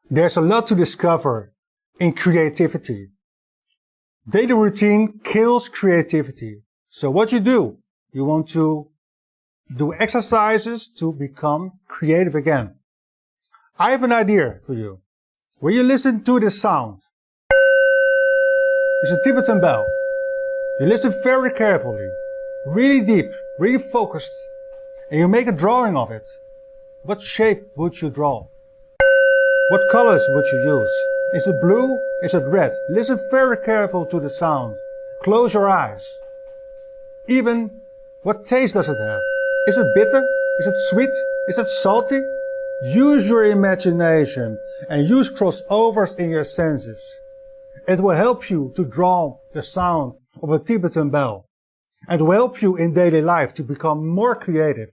There's a lot to discover in creativity. Daily routine kills creativity. So what you want to do exercises to become creative again. I have an idea for you. When you listen to this sound, it's a Tibetan bell. You listen very carefully, really deep, really focused, and you make a drawing of it. What shape would you draw? What colors would you use? Is it blue? Is it red? Listen very careful to the sound. Close your eyes. Even, what taste does it have? Is it bitter? Is it sweet? Is it salty? Use your imagination and use crossovers in your senses. It will help you to draw the sound of a Tibetan bell and will help you in daily life to become more creative.